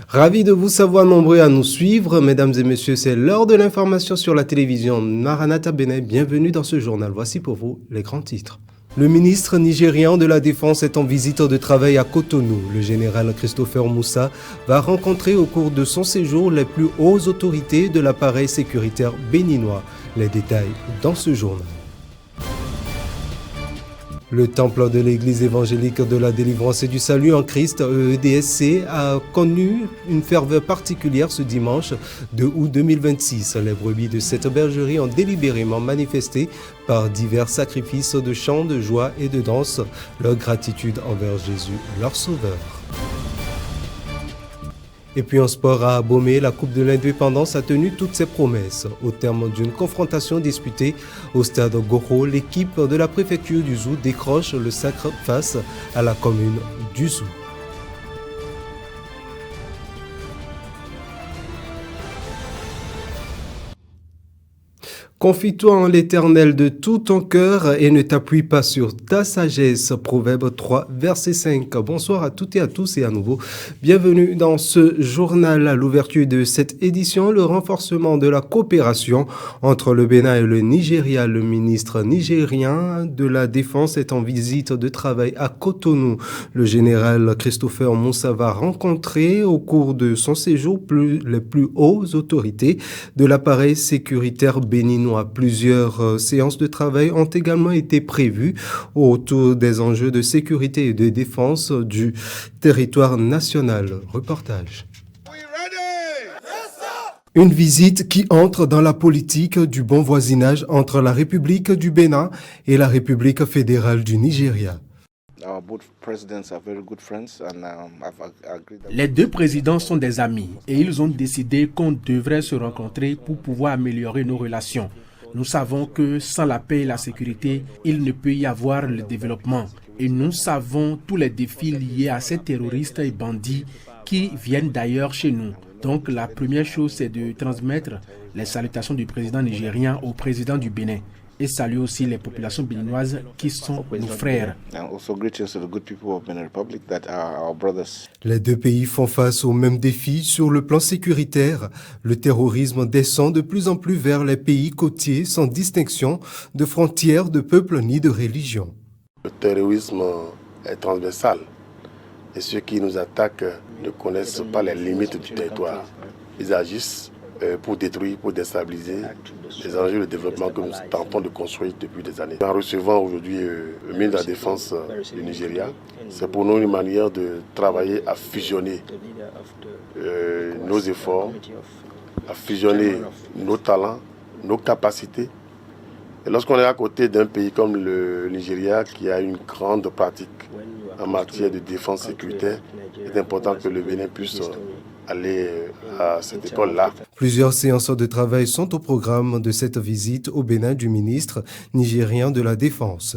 Ravi de vous savoir nombreux à nous suivre. Mesdames et messieurs, c'est l'heure de l'information sur la télévision. Maranatha Bénin, bienvenue dans ce journal. Voici pour vous les grands titres. Le ministre nigérian de la Défense est en visite de travail à Cotonou. Le général Christopher Moussa va rencontrer au cours de son séjour les plus hautes autorités de l'appareil sécuritaire béninois. Les détails dans ce journal. Le temple de l'Église évangélique de la délivrance et du salut en Christ, EEDSC, a connu une ferveur particulière ce dimanche 2 août 2026. Les brebis de cette bergerie ont délibérément manifesté par divers sacrifices de chants, de joie et de danse leur gratitude envers Jésus, leur Sauveur. Et puis en sport à Abomey, la Coupe de l'Indépendance a tenu toutes ses promesses. Au terme d'une confrontation disputée au stade Goro, l'équipe de la préfecture du Zou décroche le sacre face à la commune du Zou. Confie-toi en l'Éternel de tout ton cœur et ne t'appuie pas sur ta sagesse. Proverbe 3, verset 5. Bonsoir à toutes et à tous et à nouveau. Bienvenue dans ce journal. À l'ouverture de cette édition, le renforcement de la coopération entre le Bénin et le Nigeria. Le ministre nigérien de la Défense est en visite de travail à Cotonou. Le général Christopher Moussa va rencontrer au cours de son séjour les plus hautes autorités de l'appareil sécuritaire béninois. Plusieurs séances de travail ont également été prévues autour des enjeux de sécurité et de défense du territoire national. Reportage. Une visite qui entre dans la politique du bon voisinage entre la République du Bénin et la République fédérale du Nigeria. Les deux présidents sont des amis et ils ont décidé qu'on devrait se rencontrer pour pouvoir améliorer nos relations. Nous savons que sans la paix et la sécurité, il ne peut y avoir le développement. Et nous savons tous les défis liés à ces terroristes et bandits qui viennent d'ailleurs chez nous. Donc la première chose, c'est de transmettre les salutations du président nigérien au président du Bénin. Et saluer aussi les populations béninoises qui sont nos frères. Les deux pays font face aux mêmes défis sur le plan sécuritaire. Le terrorisme descend de plus en plus vers les pays côtiers sans distinction de frontières, de peuple ni de religion. Le terrorisme est transversal et ceux qui nous attaquent ne connaissent pas les limites du territoire. Ils agissent pour détruire, pour déstabiliser les enjeux de développement que nous tentons de construire depuis des années. En recevant aujourd'hui le ministre de la Défense du Nigeria, c'est pour nous une manière de travailler à fusionner nos efforts, à fusionner nos talents, nos capacités. Et lorsqu'on est à côté d'un pays comme le Nigeria qui a une grande pratique en matière de défense sécuritaire, il est important que le Bénin puisse aller à cette école-là. Plusieurs séances de travail sont au programme de cette visite au Bénin du ministre nigérien de la Défense.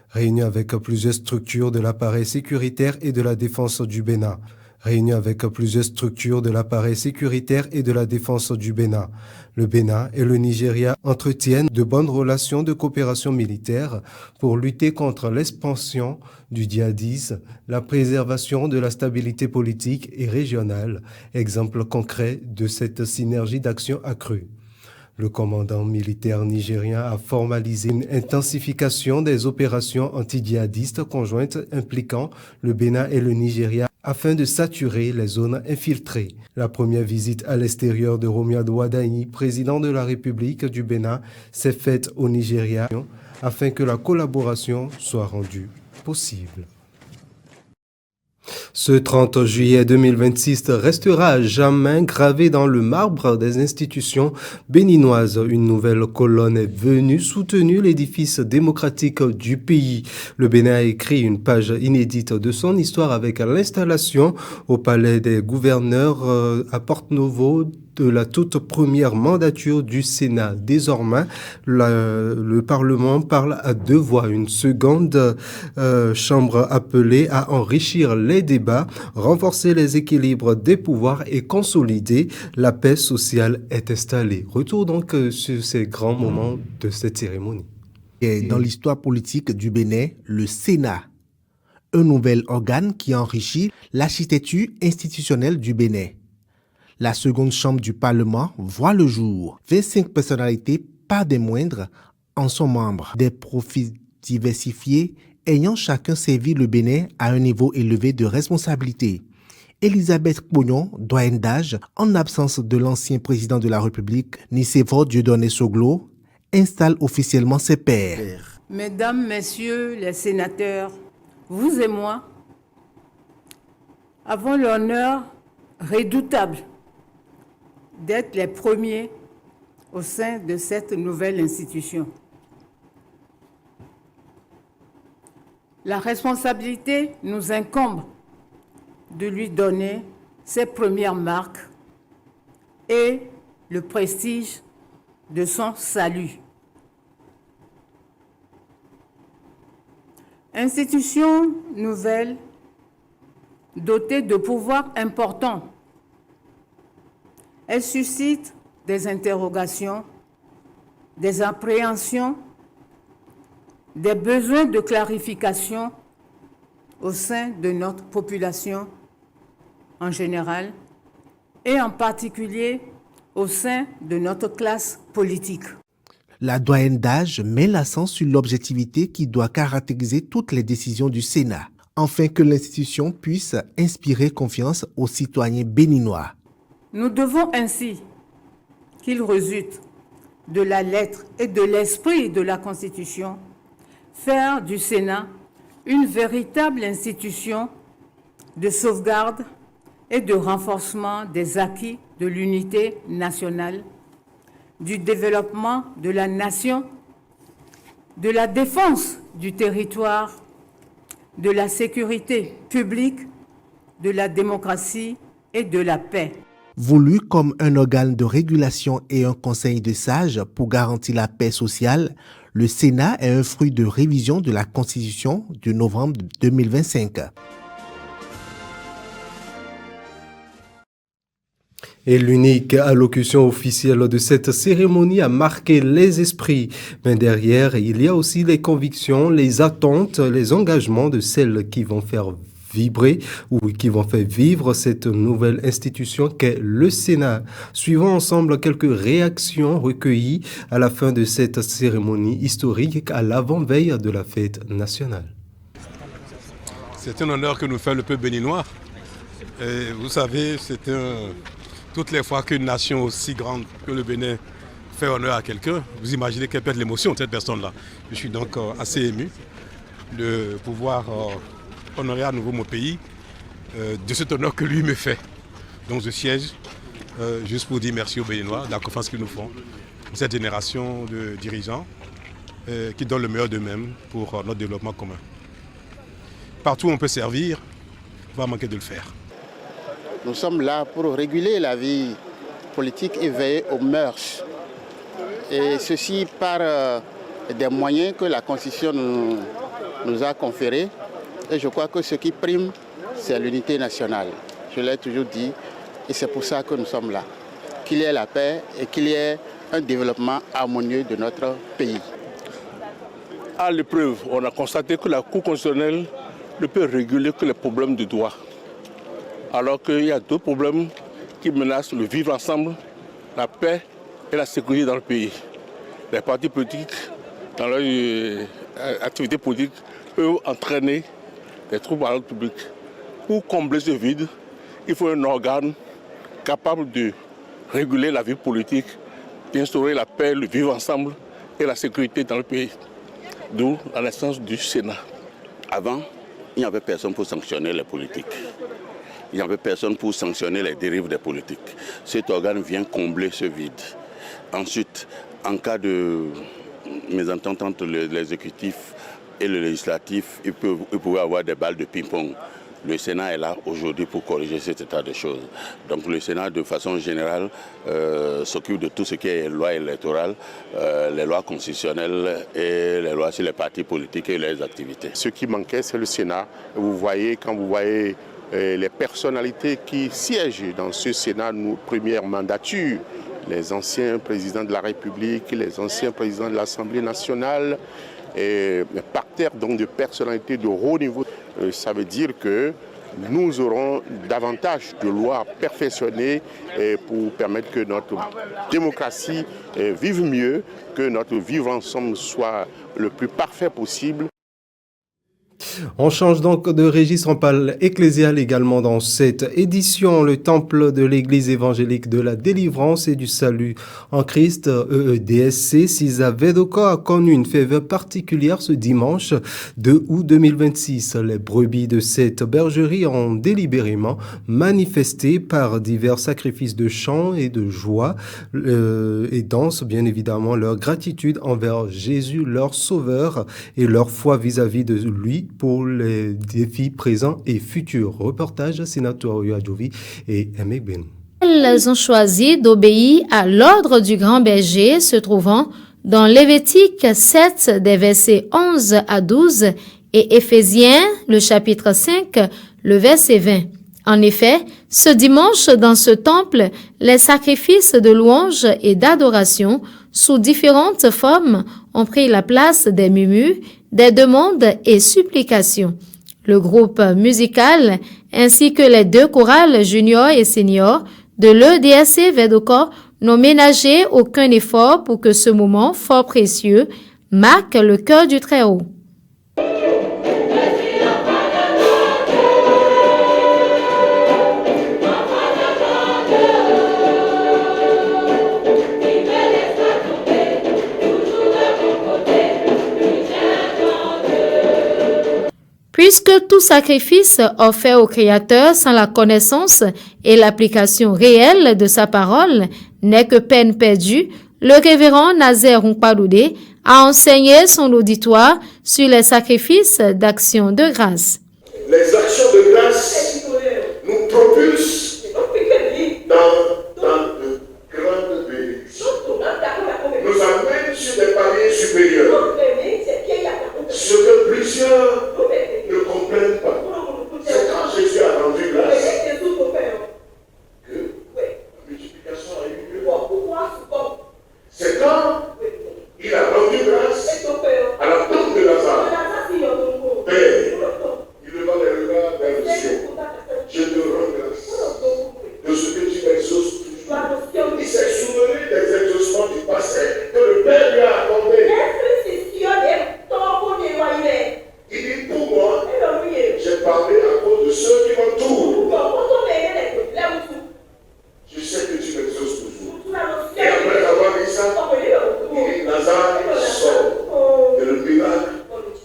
Réunion avec plusieurs structures de l'appareil sécuritaire et de la défense du Bénin. Réunion avec plusieurs structures de l'appareil sécuritaire et de la défense du Bénin. Le Bénin et le Nigeria entretiennent de bonnes relations de coopération militaire pour lutter contre l'expansion du djihadisme, la préservation de la stabilité politique et régionale, exemple concret de cette synergie d'action accrue. Le commandant militaire nigérien a formalisé une intensification des opérations anti-djihadistes conjointes impliquant le Bénin et le Nigeria afin de saturer les zones infiltrées. La première visite à l'extérieur de Romuald Wadaini, président de la République du Bénin, s'est faite au Nigeria afin que la collaboration soit rendue possible. Ce 30 juillet 2026 restera à jamais gravé dans le marbre des institutions béninoises. Une nouvelle colonne est venue soutenir l'édifice démocratique du pays. Le Bénin a écrit une page inédite de son histoire avec l'installation au Palais des Gouverneurs à Porte-Novo de la toute première mandature du Sénat. Désormais, le Parlement parle à deux voix. Une seconde chambre appelée à enrichir les débats, renforcer les équilibres des pouvoirs et consolider la paix sociale est installée. Retour donc sur ces grands moments de cette cérémonie. Dans l'histoire politique du Bénin, le Sénat, un nouvel organe qui enrichit l'architecture institutionnelle du Bénin. La seconde chambre du Parlement voit le jour. 25 personnalités, pas des moindres, en sont membres. Des profils diversifiés ayant chacun servi le Bénin à un niveau élevé de responsabilité. Elisabeth Pognon, doyenne d'âge, en absence de l'ancien président de la République, Nicéphore Dieudonné Soglo, installe officiellement ses pairs. Mesdames, Messieurs les sénateurs, vous et moi avons l'honneur redoutable d'être les premiers au sein de cette nouvelle institution. La responsabilité nous incombe de lui donner ses premières marques et le prestige de son salut. Institution nouvelle, dotée de pouvoirs importants, elle suscite des interrogations, des appréhensions, des besoins de clarification au sein de notre population en général et en particulier au sein de notre classe politique. La doyenne d'âge met l'accent sur l'objectivité qui doit caractériser toutes les décisions du Sénat, afin que l'institution puisse inspirer confiance aux citoyens béninois. Nous devons ainsi qu'il résulte de la lettre et de l'esprit de la Constitution faire du Sénat une véritable institution de sauvegarde et de renforcement des acquis de l'unité nationale, du développement de la nation, de la défense du territoire, de la sécurité publique, de la démocratie et de la paix. Voulu comme un organe de régulation et un conseil de sages pour garantir la paix sociale, le Sénat est un fruit de révision de la Constitution de novembre 2025. Et l'unique allocution officielle de cette cérémonie a marqué les esprits. Mais derrière, il y a aussi les convictions, les attentes, les engagements de celles qui vont faire vibrer ou qui vont faire vivre cette nouvelle institution qu'est le Sénat. Suivons ensemble quelques réactions recueillies à la fin de cette cérémonie historique à l'avant-veille de la fête nationale. C'est un honneur que nous fait le peuple béninois. Et vous savez, toutes les fois qu'une nation aussi grande que le Bénin fait honneur à quelqu'un, vous imaginez quelle peut être l'émotion de cette personne-là. Je suis donc assez ému de pouvoir honorer à nouveau mon pays de cet honneur que lui me fait. Donc je siège juste pour dire merci aux Béninois de la confiance qu'ils nous font, cette génération de dirigeants qui donnent le meilleur d'eux-mêmes pour notre développement commun. Partout où on peut servir, il ne faut pas manquer de le faire. Nous sommes là pour réguler la vie politique et veiller aux mœurs. Et ceci par des moyens que la Constitution nous a conférés. Et je crois que ce qui prime, c'est l'unité nationale. Je l'ai toujours dit et c'est pour ça que nous sommes là. Qu'il y ait la paix et qu'il y ait un développement harmonieux de notre pays. À l'épreuve, on a constaté que la Cour constitutionnelle ne peut réguler que les problèmes de droit. Alors qu'il y a d'autres problèmes qui menacent le vivre ensemble, la paix et la sécurité dans le pays. Les partis politiques, dans leur activité politique, peuvent entraîner des troubles à l'ordre public. Pour combler ce vide, il faut un organe capable de réguler la vie politique, d'instaurer la paix, le vivre ensemble et la sécurité dans le pays. D'où la naissance du Sénat. Avant, il n'y avait personne pour sanctionner les politiques. Il n'y avait personne pour sanctionner les dérives des politiques. Cet organe vient combler ce vide. Ensuite, en cas de mésentente entre l'exécutif et le législatif, il pouvait avoir des balles de ping-pong. Le Sénat est là aujourd'hui pour corriger cet état de choses. Donc le Sénat, de façon générale, s'occupe de tout ce qui est loi électorale, les lois constitutionnelles et les lois sur les partis politiques et leurs activités. Ce qui manquait, c'est le Sénat. Vous voyez, quand vous voyez les personnalités qui siègent dans ce Sénat, nos premières mandatures, les anciens présidents de la République, les anciens présidents de l'Assemblée nationale, et parterre donc de personnalités de haut niveau. ça veut dire que nous aurons davantage de lois perfectionnées pour permettre que notre démocratie vive mieux, que notre vivre ensemble soit le plus parfait possible. On change donc de registre, on parle ecclésial également dans cette édition. Le temple de l'église évangélique de la délivrance et du salut en Christ, EEDSC, Sisa Vedoko, a connu une faveur particulière ce dimanche 2 août 2026. Les brebis de cette bergerie ont délibérément manifesté par divers sacrifices de chant et de joie et dansent bien évidemment leur gratitude envers Jésus, leur sauveur, et leur foi vis-à-vis de lui pour les défis présents et futurs. Reportage sénateur Yoadjovi et Emek Ben. Elles ont choisi d'obéir à l'ordre du grand berger se trouvant dans Lévitique 7 des versets 11 à 12 et Éphésiens le chapitre 5 le verset 20. En effet, ce dimanche dans ce temple, les sacrifices de louange et d'adoration sous différentes formes ont pris la place des murmures, des demandes et supplications. Le groupe musical ainsi que les 2 chorales juniors et seniors de l'EDSC Vedoko n'ont ménagé aucun effort pour que ce moment fort précieux marque le cœur du Très-Haut. Puisque tout sacrifice offert au Créateur sans la connaissance et l'application réelle de sa parole n'est que peine perdue, le révérend Nazaire Nkpadoudé a enseigné son auditoire sur les sacrifices d'action de grâce. Les actions de grâce nous propulsent dans de grandes bénédictions, nous amènent sur des paliers supérieurs, ce que plusieurs ne comprennent pas. C'est quand Jésus a rendu grâce que la multiplication a eu lieu. C'est quand il a rendu grâce à la tombe de Lazare. Père, il leva les regards vers le ciel. Je te rends grâce de ce que tu m'exauces toujours. Il s'est souvenu des exaucements du passé que le Père lui a accordé. Il dit pour moi, j'ai parlé à cause de ceux qui m'entourent. Je sais que tu m'exauces toujours. Et après avoir dit ça, Lazare sort. Et le miracle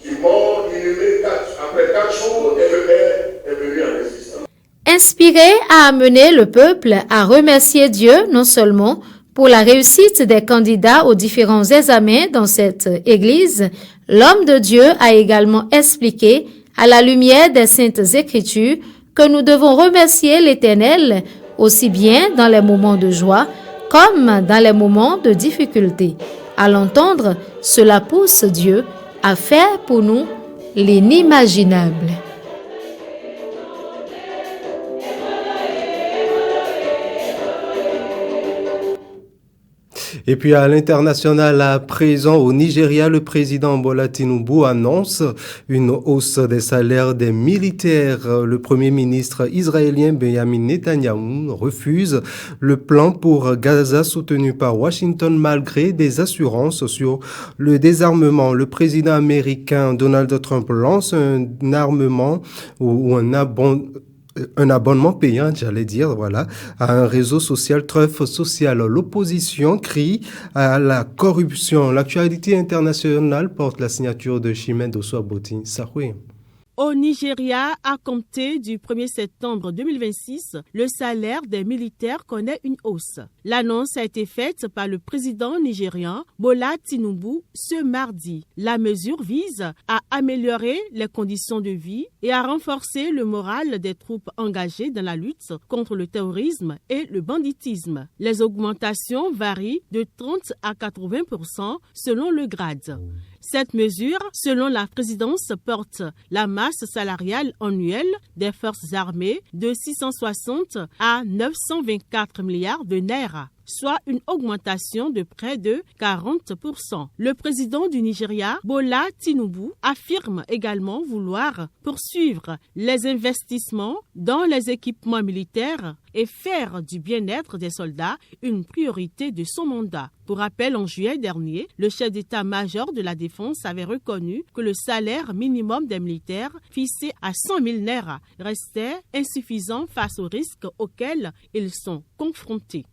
du mort inhumé après 4 jours, et le Père est venu en résistance. Inspiré à amener le peuple à remercier Dieu non seulement pour la réussite des candidats aux différents examens dans cette église, l'homme de Dieu a également expliqué, à la lumière des Saintes Écritures, que nous devons remercier l'Éternel aussi bien dans les moments de joie comme dans les moments de difficulté. À l'entendre, cela pousse Dieu à faire pour nous l'inimaginable. Et puis à l'international, à présent au Nigeria, le président Bola Tinubu annonce une hausse des salaires des militaires. Le premier ministre israélien Benjamin Netanyahu refuse le plan pour Gaza soutenu par Washington malgré des assurances sur le désarmement. Le président américain Donald Trump lance un armement ou un abonnement payant, voilà, à un réseau social, truffe sociale. L'opposition crie à la corruption. L'actualité internationale porte la signature de Chimène Osuaboti Sahwe. Au Nigeria, à compter du 1er septembre 2026, le salaire des militaires connaît une hausse. L'annonce a été faite par le président nigérian Bola Tinubu ce mardi. La mesure vise à améliorer les conditions de vie et à renforcer le moral des troupes engagées dans la lutte contre le terrorisme et le banditisme. Les augmentations varient de 30 à 80% selon le grade. Cette mesure, selon la présidence, porte la masse salariale annuelle des forces armées de 660 à 924 milliards de naira. soit une augmentation de près de 40%. Le président du Nigeria, Bola Tinubu, affirme également vouloir poursuivre les investissements dans les équipements militaires et faire du bien-être des soldats une priorité de son mandat. Pour rappel, en juillet dernier, le chef d'état-major de la Défense avait reconnu que le salaire minimum des militaires, fixé à 100 000 naira, restait insuffisant face aux risques auxquels ils sont confrontés.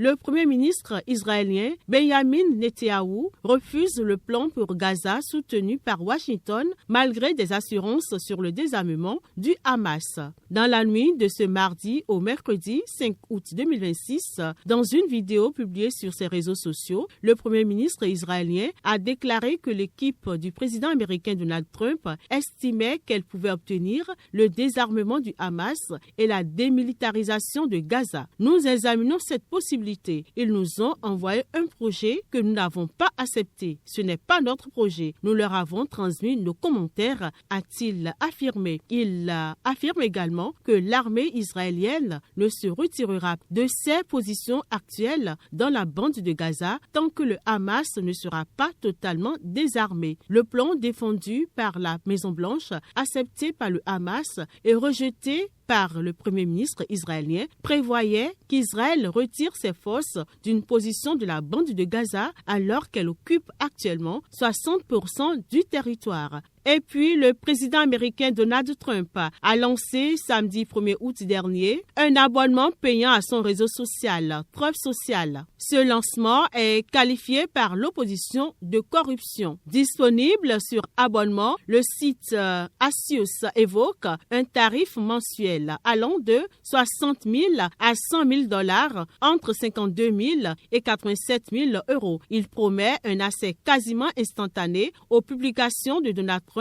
Le Premier ministre israélien Benjamin Netanyahou refuse le plan pour Gaza soutenu par Washington malgré des assurances sur le désarmement du Hamas. Dans la nuit de ce mardi au mercredi 5 août 2026, dans une vidéo publiée sur ses réseaux sociaux, le Premier ministre israélien a déclaré que l'équipe du président américain Donald Trump estimait qu'elle pouvait obtenir le désarmement du Hamas et la démilitarisation de Gaza. Nous examinons cette possibilité. Ils nous ont envoyé un projet que nous n'avons pas accepté. Ce n'est pas notre projet. Nous leur avons transmis nos commentaires, a-t-il affirmé. Il affirme également que l'armée israélienne ne se retirera de ses positions actuelles dans la bande de Gaza tant que le Hamas ne sera pas totalement désarmé. Le plan défendu par la Maison-Blanche, accepté par le Hamas et rejeté par le Premier ministre israélien, prévoyait qu'Israël retire ses forces d'une position de la bande de Gaza alors qu'elle occupe actuellement 60% du territoire. Et puis, le président américain Donald Trump a lancé samedi 1er août dernier un abonnement payant à son réseau social, Truth Social. Ce lancement est qualifié par l'opposition de corruption. Disponible sur abonnement, le site Axios évoque un tarif mensuel allant de 60 000 à 100 000 $ entre 52 000 et 87 000 €. Il promet un accès quasiment instantané aux publications de Donald Trump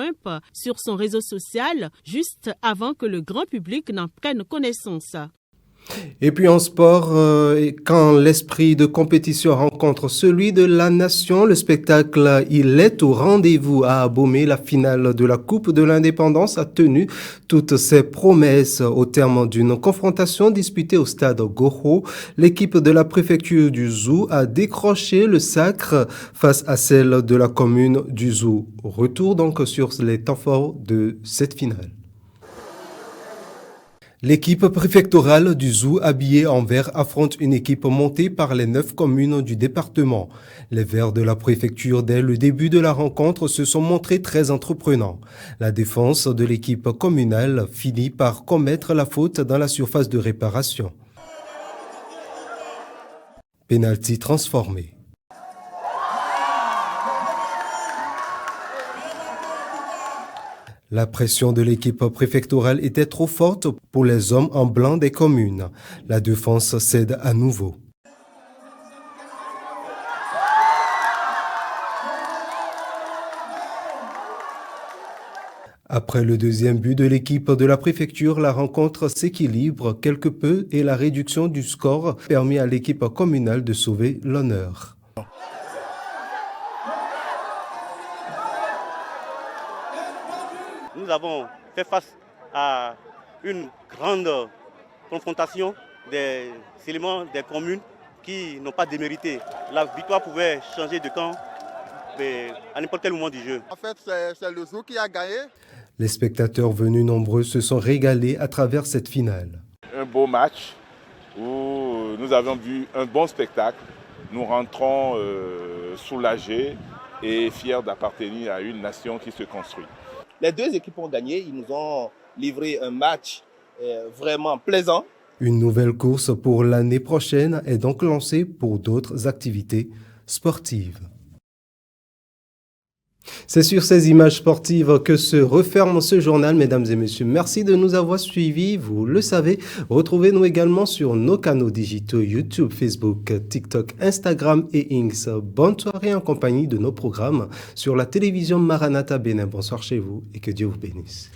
sur son réseau social juste avant que le grand public n'en prenne connaissance. Et puis en sport, quand l'esprit de compétition rencontre celui de la nation, le spectacle il est au rendez-vous à Abomey. La finale de la Coupe de l'Indépendance a tenu toutes ses promesses au terme d'une confrontation disputée au stade Goro. L'équipe de la préfecture du Zou a décroché le sacre face à celle de la commune du Zou. Retour donc sur les temps forts de cette finale. L'équipe préfectorale du Zou habillée en vert affronte une équipe montée par les 9 communes du département. Les Verts de la préfecture, dès le début de la rencontre, se sont montrés très entreprenants. La défense de l'équipe communale finit par commettre la faute dans la surface de réparation. Penalty transformé. La pression de l'équipe préfectorale était trop forte pour les hommes en blanc des communes. La défense cède à nouveau. Après le deuxième but de l'équipe de la préfecture, la rencontre s'équilibre quelque peu et la réduction du score permet à l'équipe communale de sauver l'honneur. Nous avons fait face à une grande confrontation des éléments des communes qui n'ont pas démérité. La victoire pouvait changer de camp à n'importe quel moment du jeu. En fait, c'est le Zou qui a gagné. Les spectateurs venus nombreux se sont régalés à travers cette finale. Un beau match où nous avons vu un bon spectacle. Nous rentrons soulagés et fiers d'appartenir à une nation qui se construit. Les deux équipes ont gagné, ils nous ont livré un match vraiment plaisant. Une nouvelle course pour l'année prochaine est donc lancée pour d'autres activités sportives. C'est sur ces images sportives que se referme ce journal, mesdames et messieurs. Merci de nous avoir suivis, vous le savez. Retrouvez-nous également sur nos canaux digitaux YouTube, Facebook, TikTok, Instagram et X. Bonne soirée en compagnie de nos programmes sur la télévision Maranatha Bénin. Bonsoir chez vous et que Dieu vous bénisse.